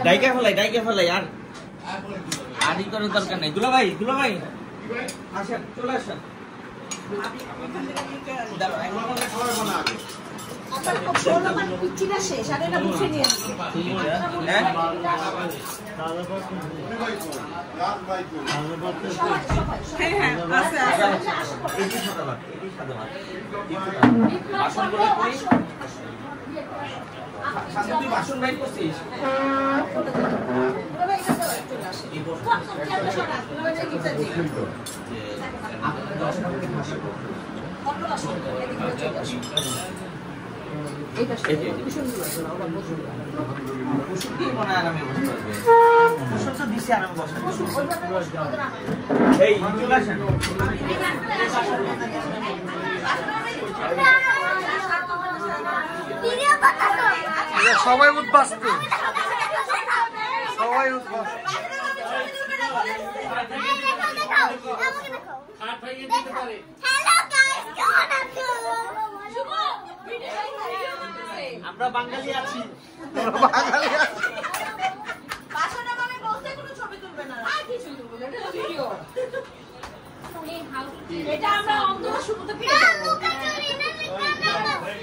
ডাইকে ফেলাই আর আদি করার দরকার নাই। দুলা ভাই আসেন, চলে আসেন। বাসন বাইর করছিস? সবাই উদ্বাস্ত, সবাই উদ্বাস্ত। আমরা বাঙালি আছি,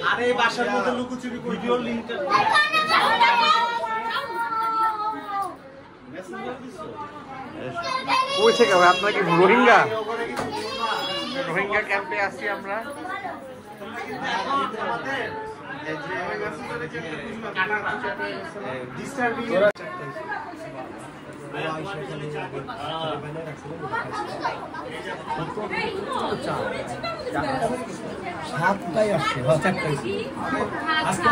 আরে বাসার মধ্যে লুকোচুরি ভিডিও লিংক কই থেকে ভাই? আপনারা কি রোহিঙ্গা ক্যাম্পে আছি আমরা। সাতটাই আসছে, চারটাই আজকে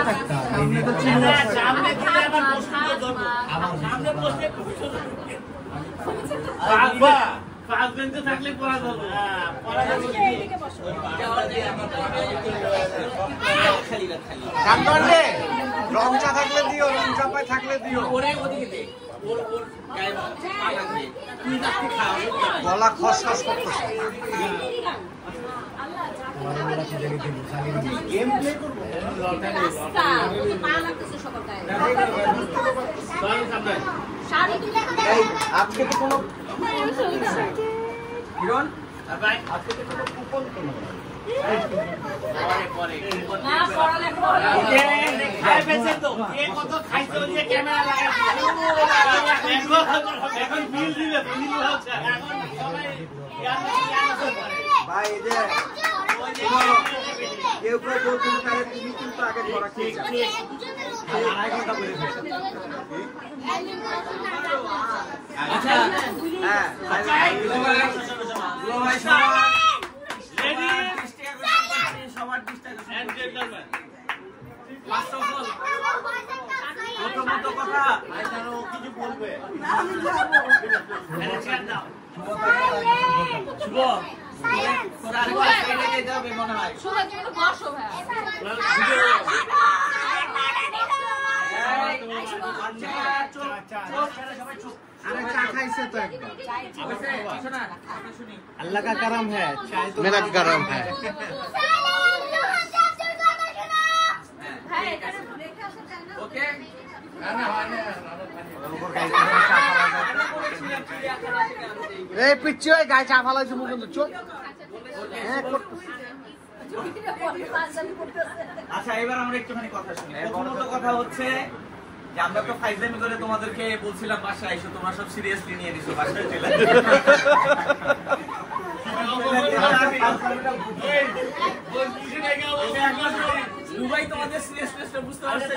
থাকতে থাকলে পড়া যাবে। লঙ্কা থাকলে দিও, লঙ্কা পাই থাকলে দিও। গলা খসখস করতেছে। আজকে তো কোনো হিরণ আজকে তো কোনো কুপন কোনো ভাই যে কেউ কেউ বলছেন তাহলে তুমি কিন্তু আগে ধরা খেয়েছো, 2.5 ঘন্টা বলে আচ্ছা হ্যাঁ সবার প্রথমত কথা কিছু বলবে মনে হয় अल्लाह का करम है, मेरा करम है। ओके এই পিচ্ছি ওই গায়ে চা ফালাইছে মুখ কিন্তু চোখ। আচ্ছা এবার আমরা একটুখানি কথা শুনি। প্রথমত কথা হচ্ছে যে আমরা তো ফাইজলামি করে তোমাদেরকে বলছিলাম বাসায় এসো, তোমরা সব সিরিয়াসলি নিয়ে নিছো, বাসায় চলে দুবাই তোমাদের সিরিয়াসনেসটা বুঝতে পারছে।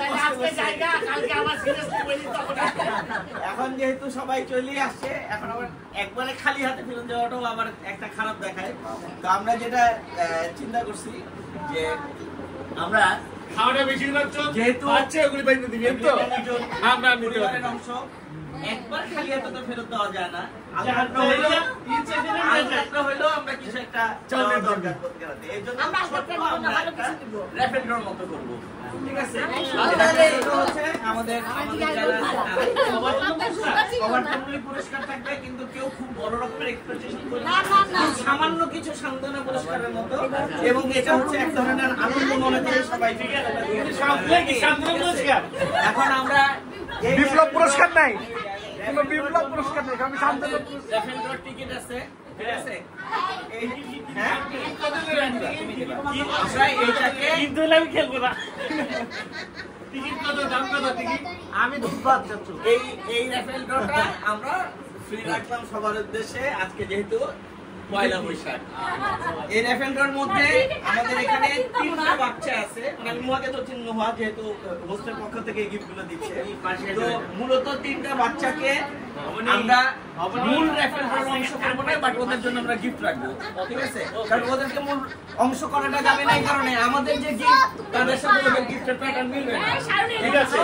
এখন যেহেতু সবাই চলে আসছে, এখন আবার একবারে খালি হাতে ফেরত যাওয়াটাও আবার একটা খারাপ দেখায়। তো আমরা যেটা চিন্তা করছি যে আমরা যেহেতু অংশ একবার খালি হাতে তো ফেরত দেওয়া যায় না। আমরা কিছু একটা দরকার করতে, এই জন্য র্যাপিড ড্রর মতো করবো। ঠিক আছে, আমাদের সবার জন্য পুরস্কার থাকবে, কিন্তু কেউ খুব বড় রকমের এক্সপেকটেশন করবে না, সামান্য কিছু সান্ত্বনা পুরস্কারের মতো। এবং এটা হচ্ছে এক ধরনের আনন্দ মনে করে সবাই। এখন আমরা বিপ্লব পুরস্কার নাই, বিপ্লব পুরস্কার নেই, আমি সান্ত্বনা টিকিট আছে, ঠিক আছে। আমরা এইটাকে কিন্তু আমি খেলবো না। আমি এই র্যাফেল ড্রটা আমরা ফ্রি রাখলাম সবার উদ্দেশ্যে আজকে, যেহেতু পয়লা বৈশাখ। এই র্যাফেল ড্রর মধ্যে আমাদের এখানে 3টা বাচ্চা আছে, আমি মুহাকে তো চিহ্ন হওয়া, যেহেতু হোস্টেল পক্ষ থেকে গিফট গুলো দিচ্ছে। তো মূলত 3টা বাচ্চাকে আমরা মূল র্যাফেল ড্রর অংশ করবো না, বাট ওদের জন্য আমরা গিফট রাখবো। ঠিক আছে, কারণ ওদেরকে মূল অংশ করাটা যাবে না, এই কারণে আমাদের যে গিফট তাদের সাথে ওদের গিফটের প্যাটার্ন মিলবে না। ঠিক আছে,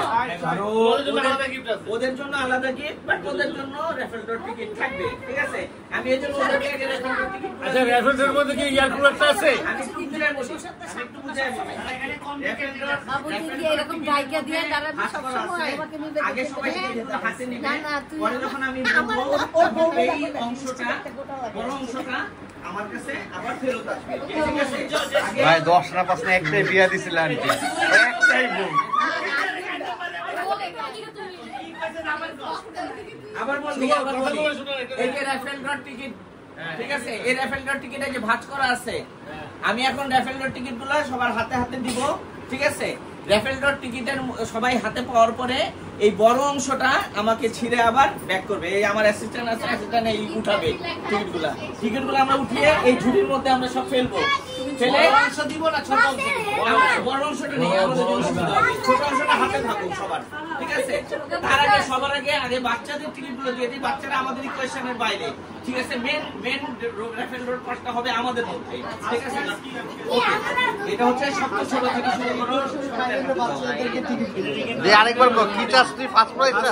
ওদের জন্য আলাদা গিফট, বাট ওদের জন্য র্যাফেল ড্রর টিকিট থাকবে। ঠিক আছে, আমি এই জন্য ওদেরকে আগে র্যাফেল ড্রর টিকিট। আচ্ছা, র্যাফেল ড্রর মধ্যে কি এয়ার কুলারটা আছে? আমি একটু বুঝাই বলি, র্যাফেল ড্রর এরকম জায়গা দিয়ে তারা সব সময় আমাকে নিবে, আগে সবাই হাতে নিবে, পরে যখন আমি বলবো এই অংশটা, বড় অংশটা আমার কাছে আবার ফেরত আসবে। ঠিক আছে ভাই, 10 না 5 না একটাই বিয়া দিছিল আন্টি, একটাই বোন। আবার বলবি, এই যে র্যাফেল ড্রর টিকিট, ঠিক আছে, এই র্যাফেল ড্রর টিকিটে যে ভাঁজ করা আছে, আমি এখন র্যাফেল ড্রর টিকিট গুলো সবার হাতে হাতে দিব। ঠিক আছে, র্যাফেল ড্রর টিকিটের সবাই হাতে পাওয়ার পরে এই বড় অংশটা আমাকে ছিঁড়ে আবার ব্যাক করবে। এই আমার অ্যাসিস্ট্যান্ট আছে, অ্যাসিস্ট্যান্ট এই উঠাবে টিকিটগুলো আমরা উঠিয়ে এই ঝুড়ির মধ্যে আমরা সব ফেলবো। ফেলে অংশ দিব না, ছোট অংশ, বড় অংশটা নেই, আমাদের জন্য সুবিধা হবে। ছোট অংশটা হাতে থাকুক সবার। ঠিক আছে, তার আগে সবার আগে বাচ্চাদের টিকিটগুলো দিয়ে দিই, বাচ্চারা আমাদের ইকুয়েশনের বাইরে। ঠিক আছে, মেন র্যাফেল ড্রর পার্টটা হবে আমাদের মধ্যে। ঠিক আছে, ওকে, এটা হচ্ছে সবচেয়ে ছোট থেকে শুরু করো। যে আরেকবার কি চাস তুই? ফার্স্ট প্রাইজটা,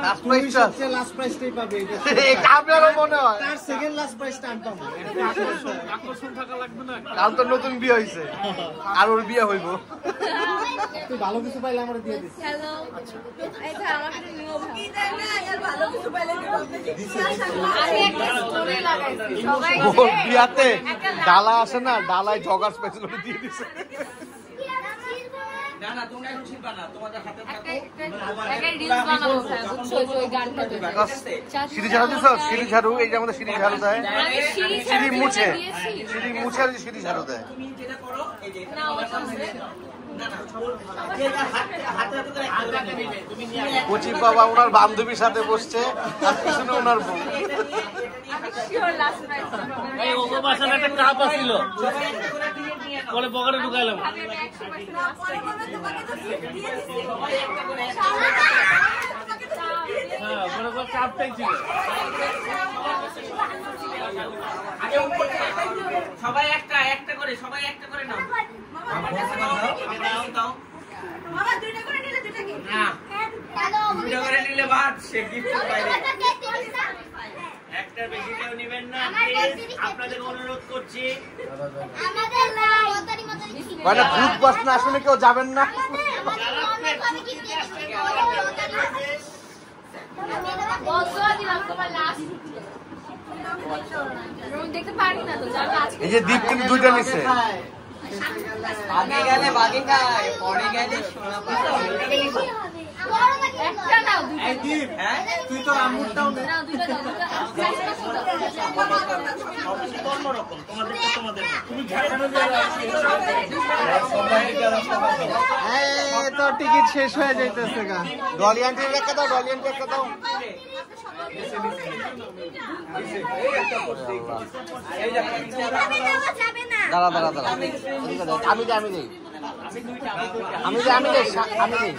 লাস্ট প্রাইজটা, লাস্ট প্রাইসটাই পাবে এটা। এটা আমারও মনে হয় তার সেকেন্ড লাস্ট প্রাইসটা আমি পাবো। আকর্ষণ থাকা লাগবে না। কাল তো নতুন বিয়ে হইছে, আর ওর বিয়ে হইব। তুই ভালো কিছু পাইলে আমরা দিয়ে দিস। হ্যালো, এটা আমাকে নিও ভাই, কি দেয় না আর ভালো কিছু পাইলে দিব। আমি একটা স্টোরি লাগাইছি সবাই, ওর বিয়াতে ডালা আসে না, ডালায় জগার স্পেশাল দিয়ে দিছে। না না, তোমরা এখন শিখবা না, তোমাদের হাতে থাকো। একটা রিলস বানাবো ভাই, বুঝছো ওই গানটা তো। সিঁড়ি ঝাড়ু দিছ? সিঁড়ি ঝাড়ু, এই যে আমাদের সিঁড়ি ঝাড়ু দেয়, আমি সিঁড়ি মুছে, দিয়েছি। সিঁড়ি মুছে আর সিঁড়ি ঝাড়ু দেয়। তুমি যেটা করো, এই যে না ওটা আছে। না না, যেটা হাতে হাতে করে একটা নিবে, তুমি নিয়ে কচি বাবা ওনার বান্ধবীর সাথে বসছে, আর পিছনে ওনার বউ। আমি শিওর লাস্ট প্রাইস পাবো। এই ওগো বাসার একটা কাপ আছিল, সবাই একটা করে টিকিট নিয়ে নাও। পরে পকেটে ঢুকাইলাম। আমি 100% লাস্ট প্রাইস সবাই একটা করে হ্যাঁ, পরে পরে কাপটাই ছিল। আগে উপর থেকে সবাই একটা একটা করে, সবাই একটা করে নাও। আমার কাছে দাও, দাও। মামা দুইটা করে নিলে দুইটা কি? না, দুটো করে নিলে বাদ, সে গিফট পাইবে। একটা বেশি কেউ নেবেন না, প্লিজ আপনাদের অনুরোধ করছি। আমাদের মানে ভূত বাসনা আসলে কেউ যাবেন না। দেখতে পারি না তো, যারা আজকে এই যে দীপ কিন্তু দুইটা নিছে। আগে গেলে বাগে খায়, পরে গেলে সোনা পায়। একটা নাও, দুইটা দীপ, হ্যাঁ তুই তো আম্মুরটাও নে। নাও, দুইটা দাও, দুইটা অন্যরকম, তোমাদের তো তোমাদের। তুমি এই তো টিকিট শেষ হয়ে যাইতেছে গা। ডলি আন্টির রেখে দাও, ডলি আন্টি রেখে দাও। দাঁড়া দাঁড়া দাঁড়া, আমি যাই, আমি যাই, আমি যাই, আমি যাই, আমি যাই।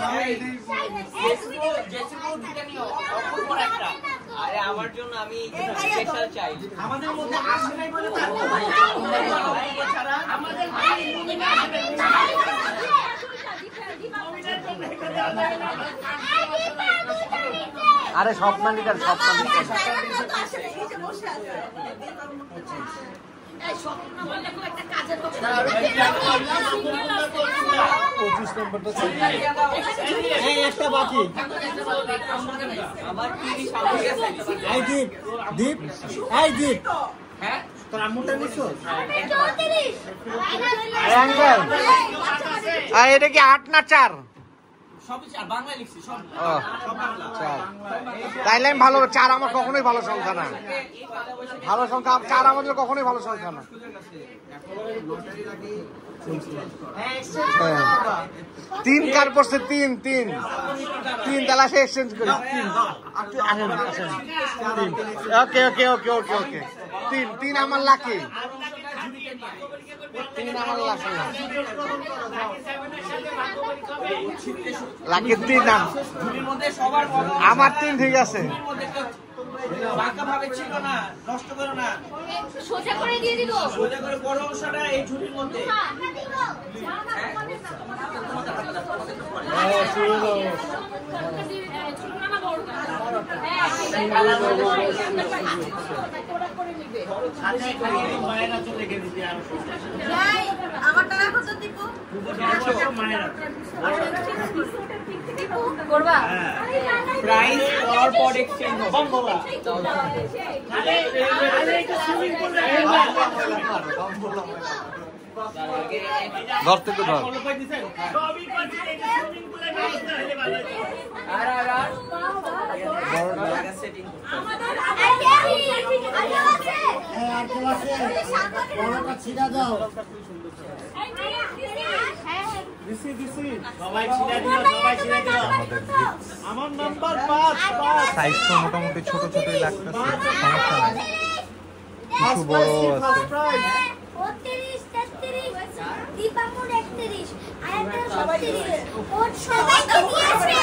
আরে আমার জন্য আমি স্পেশাল চাই। আমাদের মধ্যে আসে নাই বলে ছাড়া আমাদের আরে স্বপ্না লিটার স্বপ্না লিটার একটা বাকি এই দীপ দীপ এই দীপ তোর আম্মুটা নিছো এটা কি 8 না 4? বাংলায় লিখছি সব তাইলে আমি ভালো 4 আমার কখনোই ভালো সংখ্যা না, ভালো সংখ্যা 4 আমাদের কখনোই ভালো সংখ্যা না। 3 কার পড়ছে 3 তাহলে সে এক্সচেঞ্জ করি। ওকে ওকে ওকে ওকে ওকে 3 আমার লাকি, 3 আমার লাকি লাকি 3 নাম আমার 3 ঠিক আছে। বাঁকা ভাবে ছিল না, নষ্ট করো না, সোজা করে দিয়ে দিব, সোজা করে বড় অংশটা এই ঝুড়ির মধ্যে। আমার টাকা কত দিব করবা প্রাইস ফর পড এক্সচেঞ্জ বলা ধর থেকে ধর আমার নাম্বার 5 সাইজ তো মোটামুটি ছোট ছোটই লাগতেছে, সমস্যা নাই, কিছু বড় আছে। 32 33 দীপামুর 31 আয়াতের 32 ওর সবাই তো দিয়েছে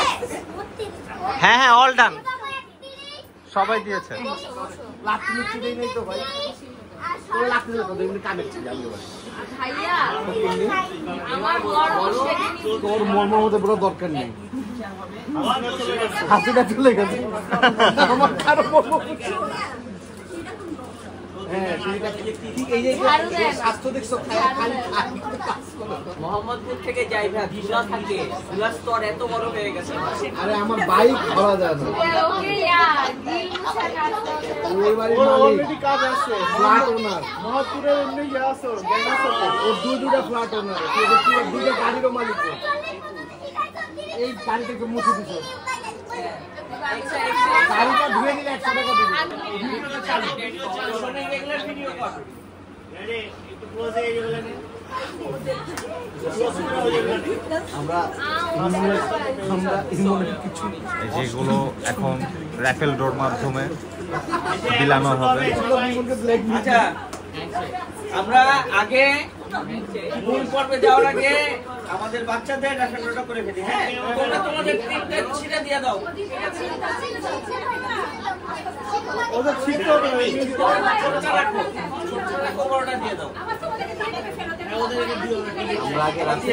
32 হ্যাঁ হ্যাঁ অল ডান সবাই দিয়েছে। লাঠি লুচি দেই নাই তো ভাই, তোর লাঠি তো দেই কানে জানি ভাই ভাইয়া আমার বড় বসে তোর মনের মধ্যে বড় দরকার নেই, হাসিটা চলে গেছে আমার কারো হ্যাঁ এই যে স্বাস্থ্য দেখছো মোহাম্মদপুর থেকে যাই ভাই ধুলা থাকে, ধুলার স্তর এত বড় হয়ে গেছে। আরে আমার বাইক ধরা যায় না, ওকে यार দিল মুছা কাজ ওই বাড়ির অলরেডি কাজ আছে, ফ্ল্যাট ওনার মহাপুরের এমনি ইয়া আছে গ্যাং আছে, ওর দুইটা ফ্ল্যাট ওনার, এই যে দুইটা গাড়িরও মালিক, এই গাড়িটাকে মুছে দিছে, গাড়িটা ধুয়ে নিলে 100 টাকা দিবে। যেগুলো এখন র্যাফেল ডোর মাধ্যমে বিলানো হবে। আচ্ছা আমরা আগে মূল পর্বে যাওয়ার আগে আমাদের বাচ্চাদের রেফারেন্সটা করে ফেলি। হ্যাঁ তোমরা তোমাদের টিপটা ছিঁড়ে দিয়ে দাও, ওদের ঠিক করে ছোটটা রাখো, ছোটটা রাখো, বড়টা দিয়ে দাও। আমরা আগে রাতে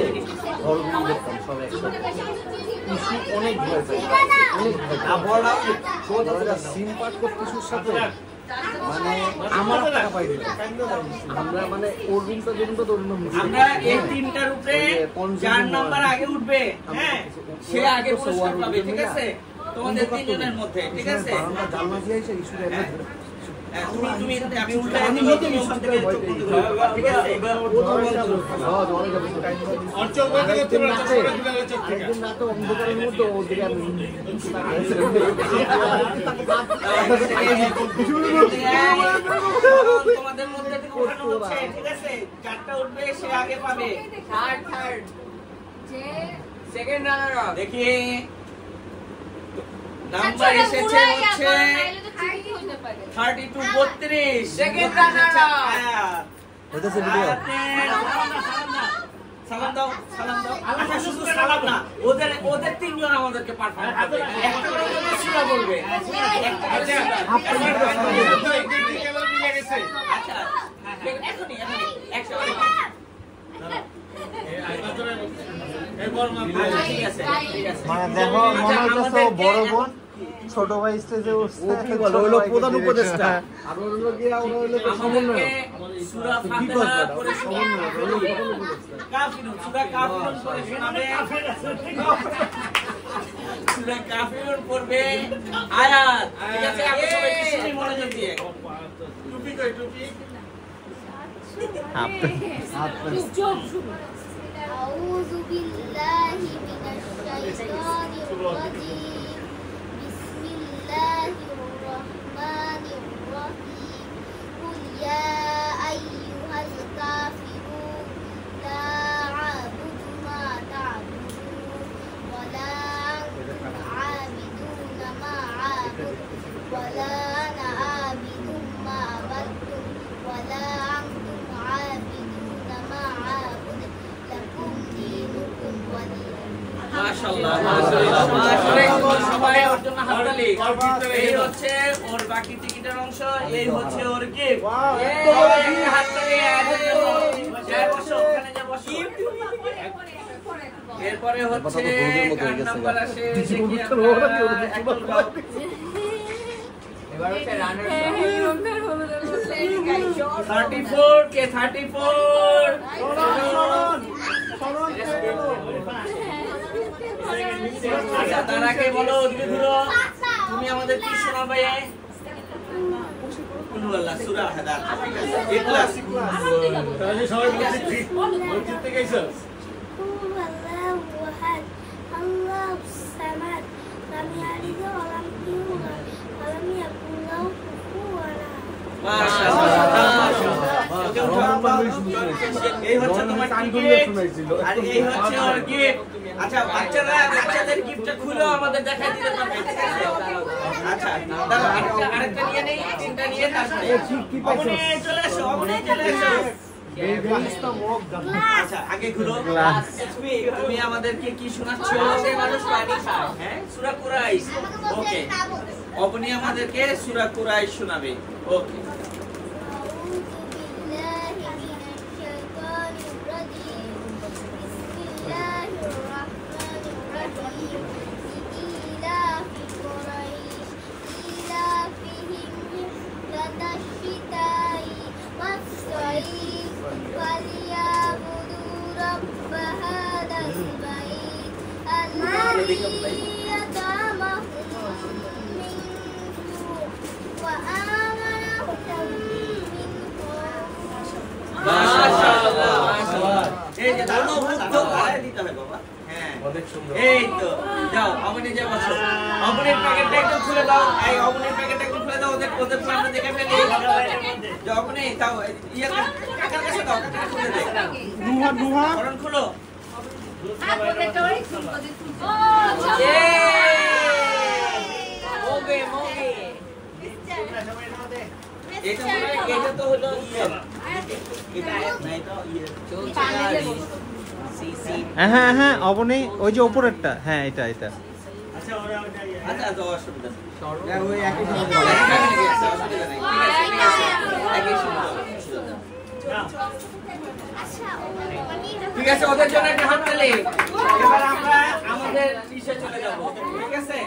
হলগুলো দেখতাম সব একসাথে, ইস্যু অনেক ভয় পাই, অনেক ভয় পাই, সিম পাস করতেছুর সাথে মানে আমার টাকা পাই দিল, আমরা মানে ওর রুমটা যেমন তো ওর রুম আমরা এই তিনটার উপরে যার নাম্বার আগে উঠবে, হ্যাঁ সে আগে পুরস্কার পাবে, ঠিক আছে? তোমাদের তিনজনের মধ্যে, ঠিক আছে? আমরা জানলা দিয়ে এসে ইস্যুটা তুমি আমি উল্টা আমি নিতে মিশন থেকে ঠিক আছে? একদিন রাতে অন্ধকারের মধ্যে ওদিকে আমি তোমাদের মধ্যে থেকে উঠানো হচ্ছে, ঠিক আছে? চারটা উঠবে সে আগে পাবে। থার্ড যে সেকেন্ড রানার আপ দেখি নাম্বার এসেছে হচ্ছে 32 32 সেকেন্ড রানার আপ হইতেছে ভিডিও সালাম দাও, সালাম দাও। আচ্ছা শুধু সালাম না, ওদের তিনজন আমাদেরকে পারফর্ম করবে, একটা করে সুরা বলবে। আচ্ছা আচ্ছা এখনই একটা করে ঠিক আছে, ঠিক আছে। মানে দেখো মনে হচ্ছে বড় বোন ছোট ভাই স্টেজে উঠছে ও কি বলে হলো প্রধান উপদেষ্টা আর ওর হলো গিয়া ওরা হলো সমন্বয় সূরা ফাতিহা পড়ে সমন্বয় কাফিরুন সূরা কাফিরুন পড়ে শোনাবে সূরা কাফিরুন পড়বে আয়াত ঠিক আছে আপনি সবাই বেশি মনোযোগ দিয়ে টুপি কই টুপি أعوذ بالله من الشيطان الرجيم بسم الله الرحمن الرحيم قل يا أيها الكافرون لا أعبد ما تعبدون ولا أنتم عابدون ما أعبد ولا أنا عابد ما عبدتم ولا أنتم عابدون ما أعبد لكم دينكم ولي মাশাআল্লাহ মাশাআল্লাহ সবাই ওর জন্য হাততালি এই হচ্ছে ওর বাকি টিকিটের অংশ এই হচ্ছে ওর গিফট হাততালি যা বসো ওখানে যা বসো এরপরে হচ্ছে কার নাম্বার আসে দেখি এবার হচ্ছে রানার 34 কে 34 আচ্ছা তারাকে বলো ধীরে তুমি আমাদের কি শোনাবে কুল্লাহ সূরা হাদাত ইখলাস তাহলে সবাই মসজিদ থেকে এসো هو الله أحد الله الصمد لم يلد ولم يولد ولم يكن له كفوا أحد এই হচ্ছে তোমার টিকিট আর এই হচ্ছে ওর গিফট আচ্ছা বাচ্চাদের গিফটটা খুলো আমাদের দেখাই দিতে পারবে আচ্ছা আরেকটা নিয়ে নেই তিনটা নিয়ে তারপরে আপনি চলে এসো আচ্ছা আগে খুলো তুমি আমাদেরকে কি শোনাচ্ছো মানুষ পানি খায় হ্যাঁ সূরা কুরাইশ ওকে আপনি আমাদেরকে সূরা কুরাইশ শোনাবে ওকে এই যে দাও মুক্ত করে দিতে হবে বাবা হ্যাঁ অনেক সুন্দর এই তো যাও আপনি যা বসো আপনি প্যাকেটটা একটু খুলে দাও এই আপনি প্যাকেটটা একটু খুলে দাও ওদের সামনে দেখে ফেলি যাও আপনি দাও ইয়া কাকার কাছে দাও কাকা খুলে দে নুহা করন খুলো মোগে এটা তো হলো হ্যাঁ হ্যাঁ অবনি ওই যে উপরেরটা হ্যাঁ এটা আচ্ছা তো অসুবিধা ঠিক আছে ওদের জন্য একটা হাত তালি এবার আমরা আমাদের ইসে চলে যাব ঠিক আছে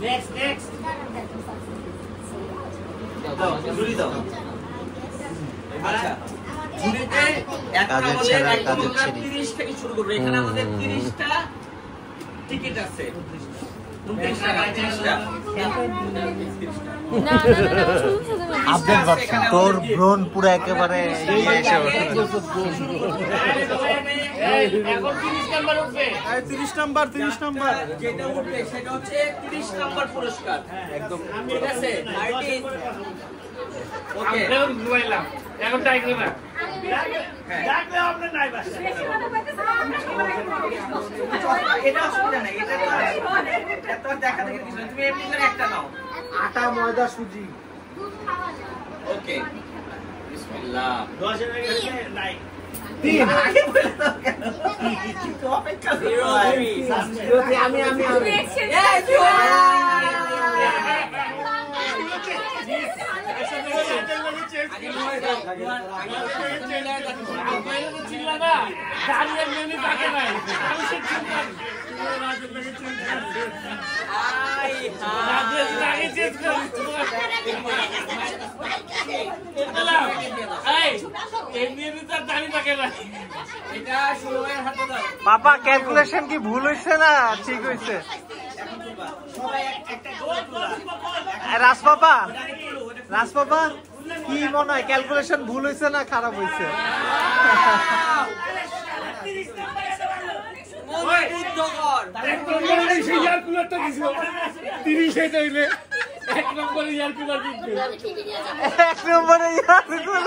নেক্সট দাও জুড়ি দাও আচ্ছা জুড়িতে এখন আমাদের একদম 30 থেকে শুরু করব এখানে আমাদের 30টা টিকিট আছে 29 টাকা 30টা আপডেট পাচ্ছি তোর ব্রন পুরো একেবারে এসে এখন 30 নাম্বার উঠবে 30 নাম্বার যেটা উঠবে সেটা হচ্ছে 30 নাম্বার পুরস্কার একদম ঠিক আছে 13 ওকে এখন ঘুমাইলাম এখন টাইগর না ডাকলে আপনি নাই বাস এটা অসুবিধা নাই এটা তো দেখা দেখে কিছু তুমি এমনি করে একটা নাও আটা ময়দা সুজি ওকে বিসমিল্লাহ 10 এর গেছে নাই আগে বলে দাও কেন তো অপেক্ষা করো আমি পাপা ক্যালকুলেশন কি ভুল হয়েছে না ঠিক হয়েছে? রাজপাপা রাজপাপা কি মনে হয় ক্যালকুলেশন ভুল হয়েছে না খারাপ হয়েছে? এক নম্বরে ইয়ার কুলার কিনবে। এক নম্বরে ইয়ার কুলার।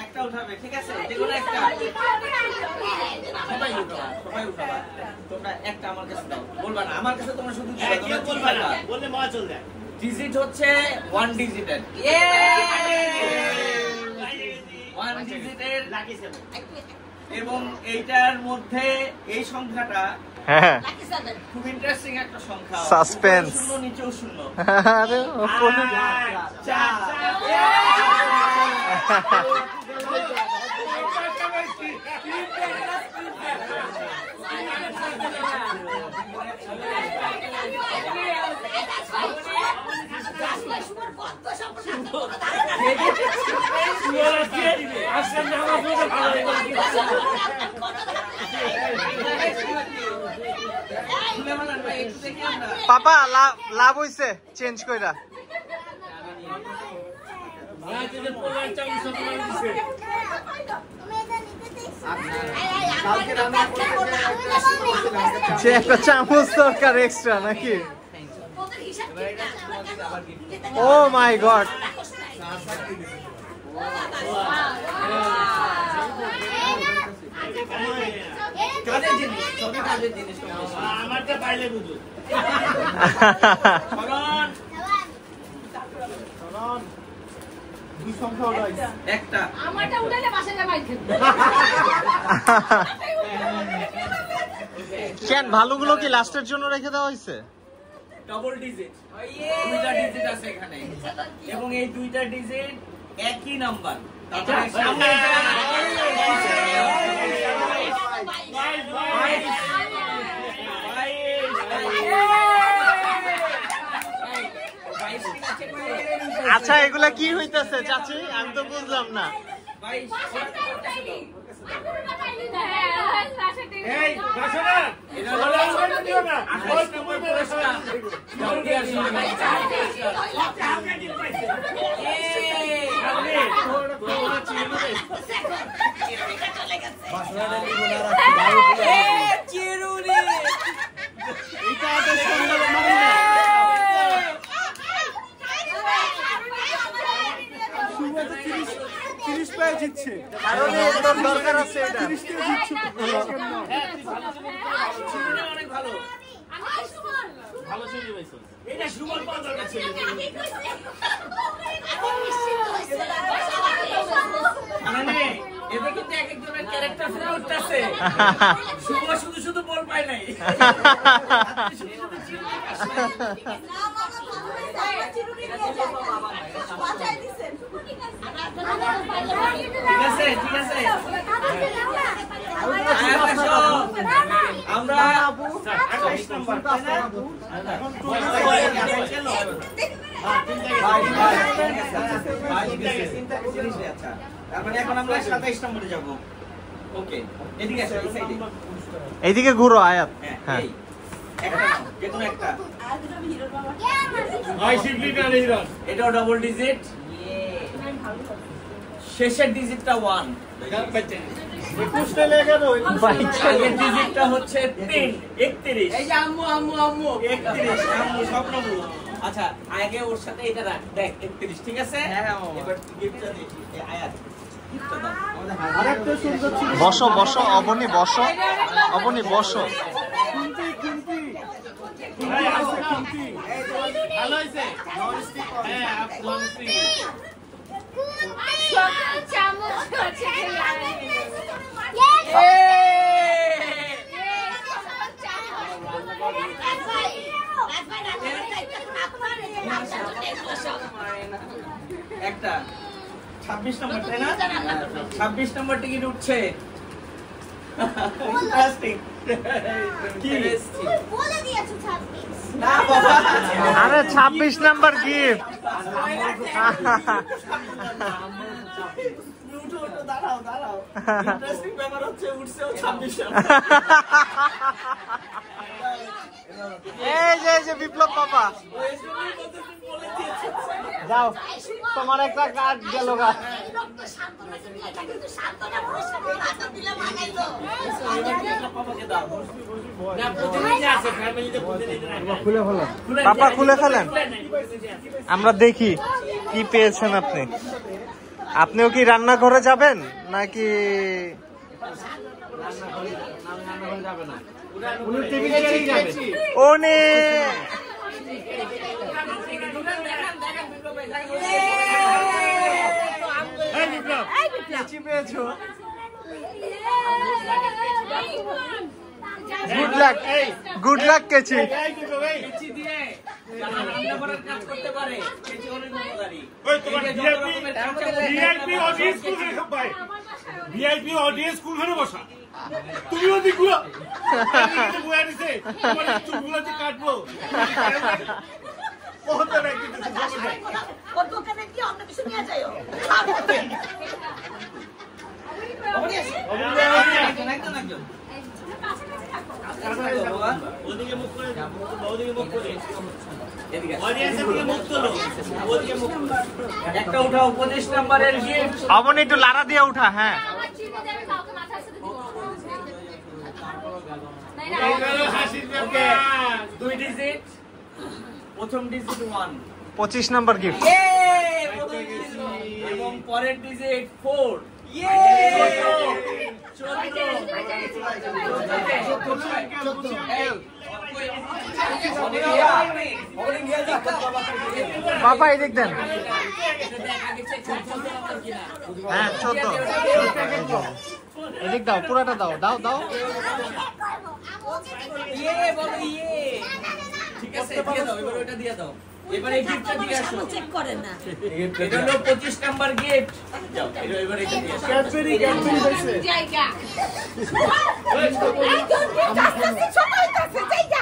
একটা উঠাবে, ঠিক আছে? যেকোনো একটা। সবাই উঠাবা। তোমরা একটা আমার কাছে দাও। বলবা না, আমার কাছে তোমরা শুধু বলবা না। বললে মজা চলবে। ডিজিট হচ্ছে 1 ডিজিটের। 1 ডিজিটের এবং এইটার মধ্যে এই সংখ্যাটা হ্যাঁ খুব ইন্টারেস্টিং একটা সংখ্যা। সাসপেন্স। শূন্য নিচেও শূন্য। আরে ওপরে পাপা লাভ হইছে চেঞ্জ কইরা। যে একটা চামচ দরকার এক্সট্রা নাকি? ও মাই গড, কাজের জিনিস, সবই কাজের জিনিস। আমারটা পাইলে বুঝো। একটা আমারটা উঠালে বাসা যাবাই খেতে। কেন ভালোগুলো কি লাস্টের জন্য রেখে দেওয়া হয়েছে? ডবল ডিজিট, দুইটা ডিজিট আছে এখানে এবং এই দুইটা ডিজিট একই নাম্বার। আচ্ছা এগুলা কি হইতেছে চাচি? আমি তো বুঝলাম না। জিতছে দরকার আছে এটা। অনেক ভালো ভালো চলে গেছে। এটা সুমন পাওয়া দরকার ছিল। মানে এতে কিন্তু এক একজনের ক্যারেক্টার ফুটে উঠতেছে। শুভ শুধু শুধু বল পায় নাই। ঠিক আছে ঠিক আছে, আমরা 28 নম্বর এখন আমরা 27 নম্বরে যাব। ওকে এদিকে আসো, এই সাইডে এইদিকে ঘুরো আয়াত। হ্যাঁ এই একটা নাও, যে কোনো একটা। ভাই শিবলি না হিরন। এটাও ডাবল ডিজিট, শেষের ডিজিটটা 1, আগের ডিজিটটা হচ্ছে 3, 31। এই যে আম্মু আম্মু আম্মু 31, আম্মু স্বপ্নবু। আচ্ছা আগে ওর সাথে এটা রাখ, দেখ 31, ঠিক আছে? এবার গিফটটা দিই আয়াত, গিফটটা দাও। আরেকটা সুন্দর ছিল। বসো বসো অবনী বসো, অবনী বসো। ভালো হইছে। হ্যাঁ নন স্টিক। চামচ আছে একটা 26 নম্বর তাই না 26 নম্বর টিকিট উঠছে ইন্টারেস্টিং কি বলে দিয়েছো 26 না বাবা আরে 26 নাম্বার গিফট উঠো দাঁড়াও ইন্টারেস্টিং ব্যাপার হচ্ছে উঠছেও 26 এই যে বিপ্লব বাবা যাও তোমার একটা কার্ড গেল গা পাপা খুলে ফেলেন আমরা দেখি কি পেয়েছেন আপনি আপনিও কি রান্নাঘরে যাবেন নাকি ওনে পেয়েছো গুড লাক কেচি ভিআইপি অডিয়েন্স কোনখানে বসা তুমিও দিগুলো বয়া দিছে তোমার চুলগুলো যে কাটবো বহুত না কিছু খবর নাই ও দোকানে কি অন্য কিছু নিয়ে যাও ওদিকে মুখ করে ওদিকে মুখ করে অডিয়েন্সের দিকে মুখ তোলো ওদিকে মুখ একটা উঠাও 25 নম্বরের গিফট অবনি একটু লারা দিয়ে উঠা হ্যাঁ আমার চিনে যাবে কাউকে মাথার সাথে দিতে এইগুলো হাসির ব্যাপার দুই ডিজিট প্রথম ডিজিট 1 25 নাম্বার গিফট এবং পরের ডিজিট 4 বাবা এদিক দেন হ্যাঁ 14 এদিক দাও পুরাটা দাও দাও দাও ঠিক আছে দিয়ে দাও এবার ওটা দিয়ে দাও এবারে এই গিফটটা দিয়ে আসো চেক করে না এটা হলো 25 নাম্বার গিফট যাও এবার এটা দিয়ে আসো ক্যাডবেরি পাইছে জায়গা এই তো কাছে ছোট হইতাছে জায়গা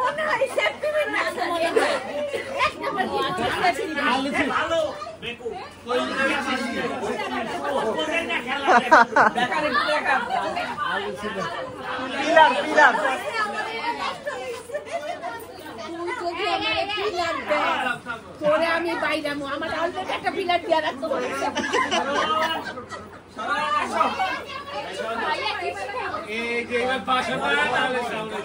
মনে হয় সেপ্টেম্বর না এক নাম্বার ভালো বেকু কই দেখা পিলার তোরে আমি বাইরামু আমার অলরেডি একটা পিলার দিয়া রাখতে বলেছে এই যে এবার পাশে পড়া তাহলে সামনে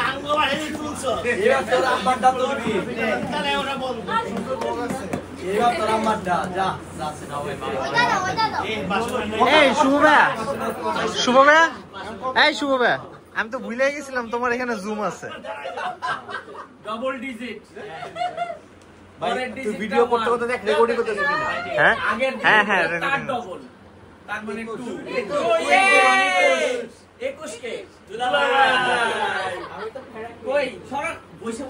আঙ্গুলা হেই তুলছো এবার তোর আম্মারটা তুলবি তাহলে ওরা বলবো এবার তোর আম্মারটা যা নাও ভাই এই পাশে এই শুভ ভাইয়া এই শুভ ভাইয়া আমি তো ভুলে গেছিলাম তোমার এখানে জুম আছে ডাবল ডিজিট তুই ভিডিও করতে করতে দেখ রেকর্ডিং করতেছিস কিনা হ্যাঁ আগের হ্যাঁ হ্যাঁ তার ডাবল তার মানে 2 21 কে দুলাভাই কই সরক বসে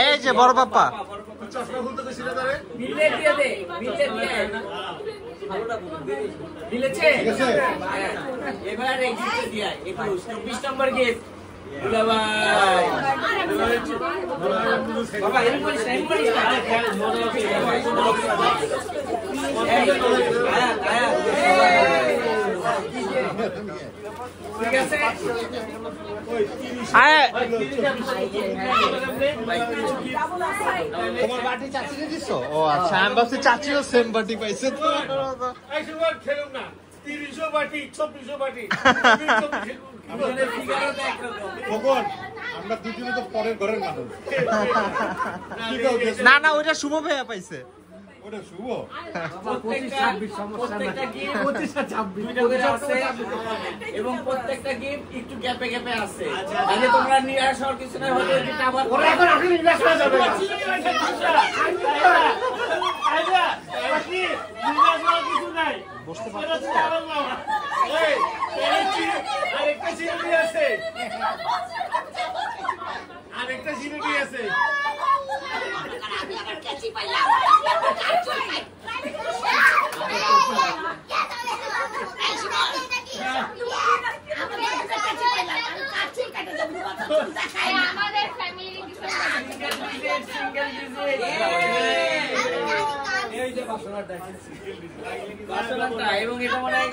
এই যে বড় বাপ্পা চশমা খুলতে তো সিধা ধরে মিলে দিয়ে দে মিলে দিয়ে মিলেছে এবার এই গিফট দিয়া 21 নম্বর গিফট দুলাভাই বাবা এরকম করিস না ঠিক আছে তোমার বাটি চাচিকে দিছো ও আচ্ছা আমি ভাবছি চাচিও সেম বাটি পাইছে তো এই সুবার খেলুম না 30 বাটি 26 বাটি আমাদের ফিগারটা একরকম ভগবান আমরা দুজনে তো পরের ঘরের মানুষ না না ওইটা শুভ ভাইয়া পাইছে ওটা শুভ প্রত্যেকটা গিফট 25 আর 26 দুইটা করে আছে এবং প্রত্যেকটা গিফট একটু গ্যাপে গ্যাপে আছে আগে তোমরা নিয়ে আসার কিছু না হলে এটা আবার ওরা এখন আপনি নিরাশ হয়ে যাবে আইবা বাকি নিরাশ হওয়ার কিছু নাই বসতে পারছো এই এই আরে আমাদের ফ্যামিলি এবং এটা মনে হয়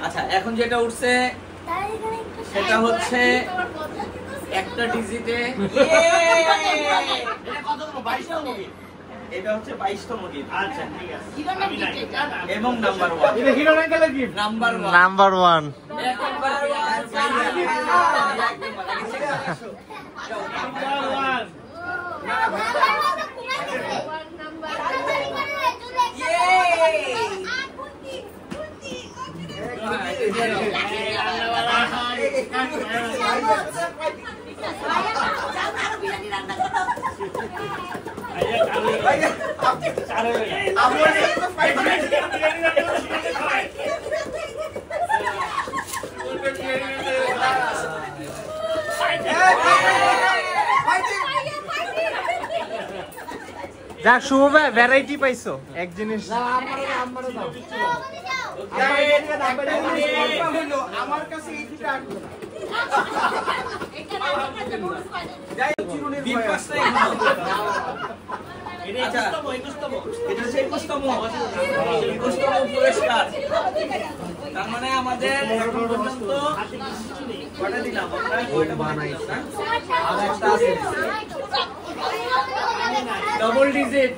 আচ্ছা এখন যেটা উঠছে সেটা হচ্ছে একটা ডিজিটে এটা হচ্ছে 22তম গিফট। আচ্ছা ঠিক আছে এবং নাম্বার 1 এটা হিরো আঙ্কেলের গিফট নাম্বার 1 নাম্বার 1 যাক শুভ ভাই ভ্যারাইটি পাইছো এক জিনিস আমার কাছে পুরস্কার। তার মানে আমাদের এখন পর্যন্ত কয়টা দিলাম ডবল ডিজিট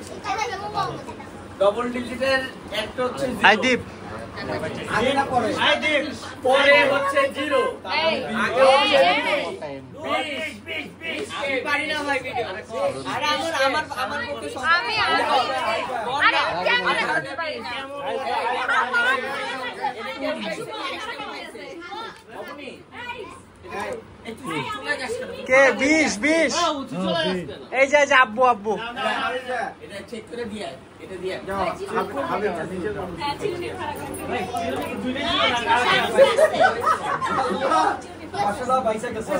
ডবল ডিজিটের একটা হচ্ছে দীপ পরে হচ্ছে 0 আগে হচ্ছে 20 পারি না ভাই ভিডিও আরে আমার পক্ষে আমি আরে ক্যামেরা করতে পারি না কে 20 এই যে আব্বু আব্বু এটা চেক করে দিয়া এটা দিয়া আসলে পয়সা কাছে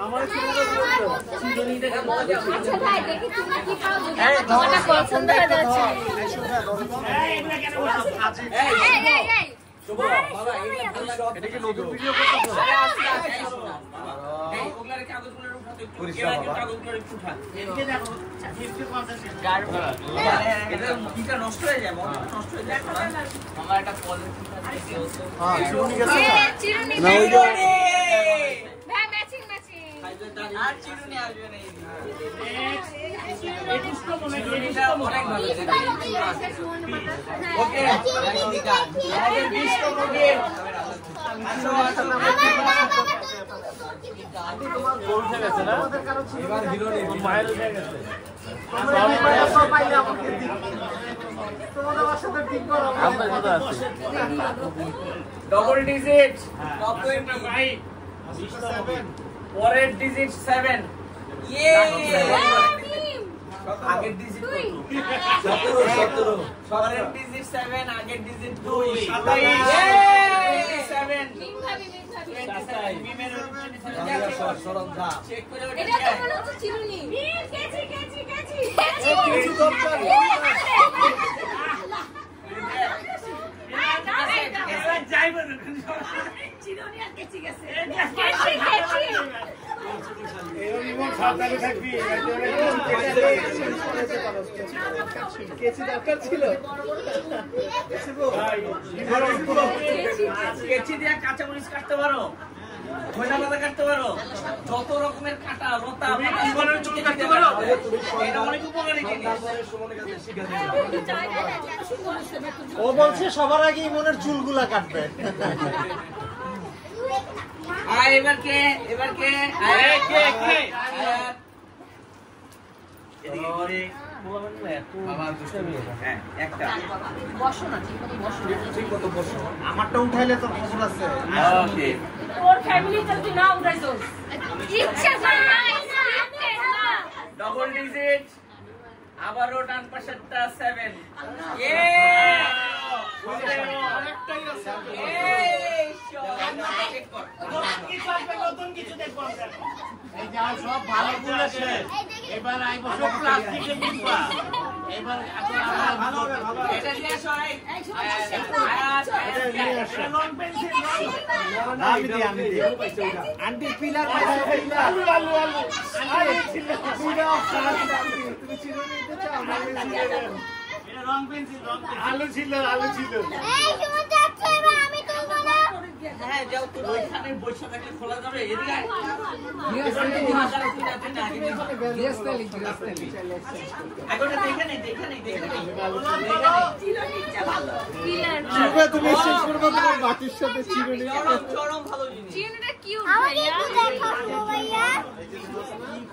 আমার পছন্দ হয়ে যাচ্ছে এটা কি নতুন ভিডিও করতেছো? ওগুলার কাগজগুলোর উপর একটু কাগজগুলোর একটু উঠা এদিকে দেখো 50% এটা কিটা নষ্ট হয়ে যায় নষ্ট হয়ে যায় আমার একটা পলিথিন আছে হ্যাঁ চিরুনি গেছে না ওই যে ভাই ম্যাচিং আর চিরুনি আসবে না এটুকু মনে এটা অনেক ভালো ওকে আমাদের 20 তম গিফট তোমার গোল হয়ে গেছে না এবার হিরো নেই মাইল হয়ে গেছে ডবল ডিজিট টপ 20 ভাই 20 পরের ডিজিট 7 ইয়ে আগের ডিজিট কত 17 পরের ডিজিট 7 আগের ডিজিট 2 27 7 মিমের 27 সরঞ্জা চেক করে এটা তো মনে হচ্ছে চিরুনি কেচি কিছু দরকার চিরুনি আর কেচি গেছে সাবধানে থাকবি কেচি দরকার ছিল কেচি দিয়ে কাঁচা মরিচ কাটতে পারো ধনিয়া পাতা কাটতে পারো যত রকমের কাটা লতা জীবনের চুল কাটতে পারো এটা অনেক উপকারী জিনিস ও বলছে সবার আগে ইমনের চুলগুলা কাটবে। এবার কে কে একটা আমারটা উঠাইলে তো খবর আছে। ওকে তোর ফ্যামিলি চলতি না উঠাইছস ইচ্ছা করে না ডবল ডিজিট আবারও ডান পাশেরটা 7 ইয়ে অনেকটাই আছে নতুন কিছু দেখবো আমরা এই যা সব ভালো বলেছে এবার আইবো সব প্লাস্টিকের ডিব্বা এবার ভালো হবে এটা নিয়ে আসো লং পেন্সিল আমি দিই আন্টি পিলার আলু এটা রং পেন্সিল আলু ছিল এই কেমন যাচ্ছে এবার আমি তুলবো না হ্যাঁ যাও তো ওইখানে বসে থাকলে খোলা যাবে এদিকে এখন দেখে নেই তুমি শেষ করবো তোমার বাটির সাথে চিরুনি। চরম ভালো জিনিস চিরুনিটা কিউট আমাকে ভাইয়া একটু দেখাবো ভাইয়া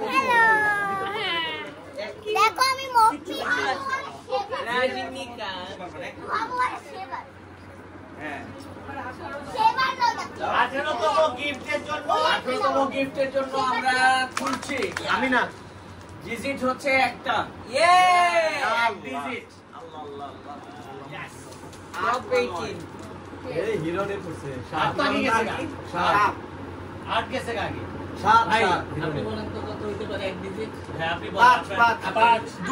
হ্যালো দেখো আমি মক্কি রাজনীকা বাবু আর সেবার হ্যাঁ সেবার দাও দেখো 18তম গিফটের জন্য 18তম গিফটের জন্য আমরা খুলছি আমি না ডিজিট হচ্ছে একটা ইয়ে এক ডিজিট আল্লাহ আল্লাহ আল্লাহ আপ 18 এই হিরোনে পড়ছে আগে গেছে সাত আট গেছে আগে সাত ভাই সাত আপনি বলেন তো কত হইতে পারে এক ডিজিট হ্যাঁ আপনি পাঁচ, পাঁচ। পাঁচ 2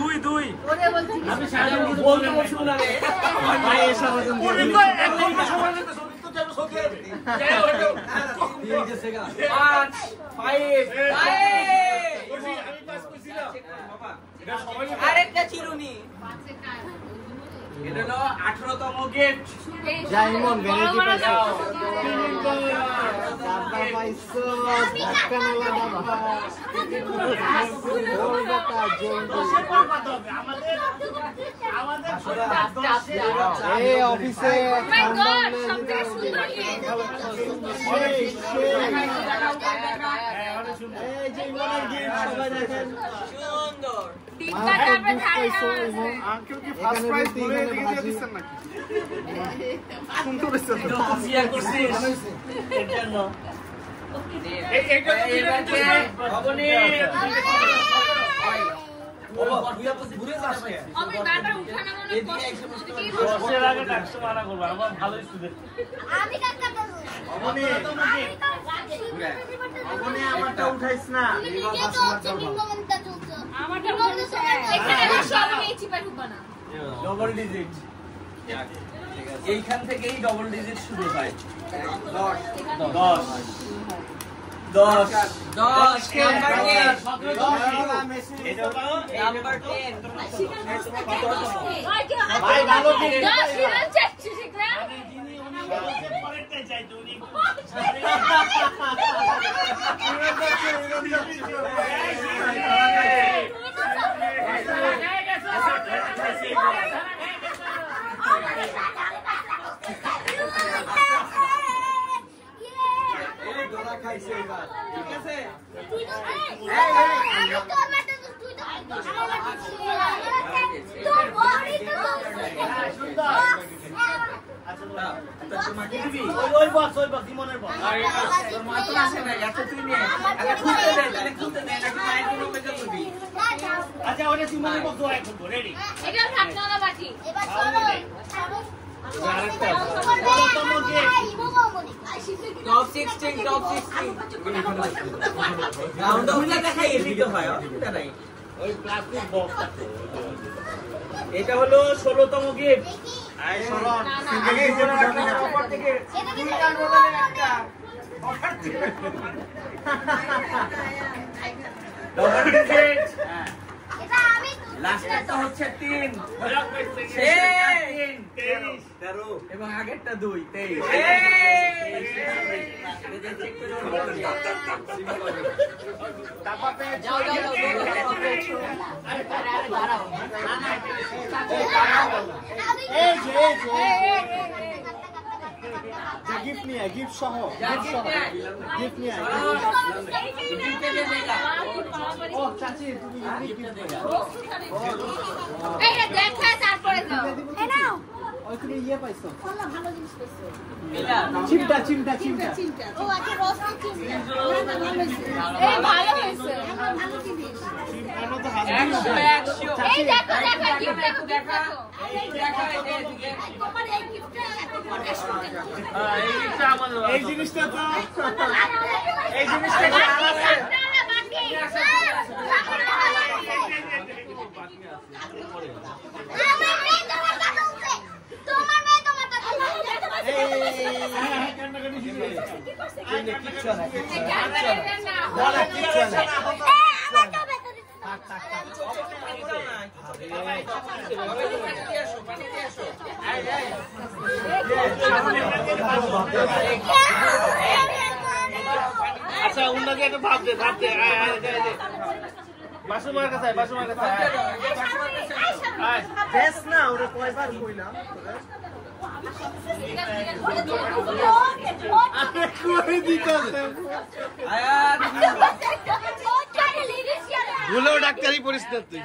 ওরে বলছি আমি সাড়ে বলতে বসুন না রে ভাই এসব ওজন দিয়ে দিন। দিয়ে গেছে গা 5 5 আমি পাস করছিলাম আরেকটা চিরুনি এটা হলো 18তম গিফট যাই মন ভ্যানিটি পাইছো ডাব্বা পাইছো ধাক্কা নালা ডাব্বা ওই বেটা জলদি এই অফিসে মাই গড সবথেকে সুন্দর এই যে ইমনের গিফট সবাই দেখেন সুন্দর ডিব্বাটা আমরা খাই না আঙ্কেল কি ফার্স্ট প্রাইজ বলে দিয়ে দিচ্ছেন নাকি সুন্দর হয়েছে তো বিয়া করছিস এর জন্য আমি বারবার উঠানো মনে আমি কাকা বলবো অমনে আমারটা উঠাইছ না আমারটা বলছে এখানে সব নিয়েছি পারু বানা ডবল ডিজিট এইখান থেকেই ডবল ডিজিট শুরু হয় 10 নাম্বার 10 ভাই ভালো কি খাইছে এবার ঠিক আছে ওই বক্স ইমনের বক্স তোর মা তো আসে না, এত তুই নিয়ে খুলতে দে, তাহলে খুলতে দে, নাকি মায়ের কোনো মেজর করবি? আচ্ছা ওটা ইমনের বক্স ওয়াই করবো রেডি এটা ঢাকনাওয়ালা বাটি। এবার চলো আরেকটা টপ 16 টপ 16 রাউন্ড হইলে দেখাই এদিকে হয়, অসুবিধা নাই। ওই প্লাস্টিক বক্সটা এটা হলো 16তম গিফট। আই সরণ আগে জীবনের উপর থেকে দুইটা বদলে একটা অফার ছিল। Double digit. এটা আমি লাস্টেরটা হচ্ছে 3 13 এবং আগেরটা 2 গিফট নিয়ে গিফট সহ গিফট নিয়ে ও চাচি তুমি এইটা দেখা তারপরে দাও। এই নাও। ওই তুমি ইয়ে পাইছো ভালো জিনিস পেয়েছো। চিমটা চিমটা চিমটা ও আচ্ছা রসটা চিনি। না ভালো হয়েছে। এই ভালো হয়েছে। ভালো জিনিস। এই দেখো দেখো গিফট দেখো দেখো। তোমার এই গিফটটা এত পটেশন কেন? এই জিনিসটা তো এই জিনিসটা কি আলাদা? আচ্ছা উন্নতি একটা ভাবতে বাসুমার কাছে বেশ না ওরে কয়বার কইলাম করে দিতেছে ভুলেও ডাক্তারি পরিস্থিতি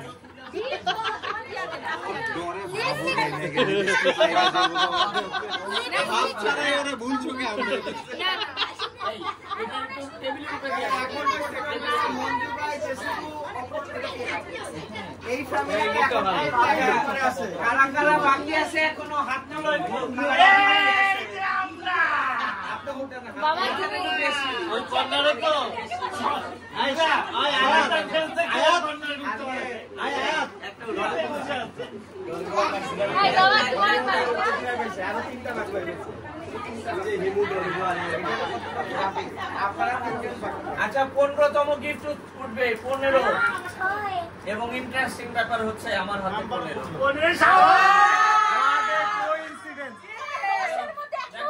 ভুল চোখে এই ফ্যামিলি আছে কারা কারা বাকি আছে এখনো হাত নাড়ো বাবা তুমি ওই কর্নারে তো আয়শা আয় এই বাবা তোমার আরো 3টা বাকি আছে। আচ্ছা 15তম গিফট উঠবে 15 এবং ইন্টারেস্টিং ব্যাপার হচ্ছে আমার হাতে 15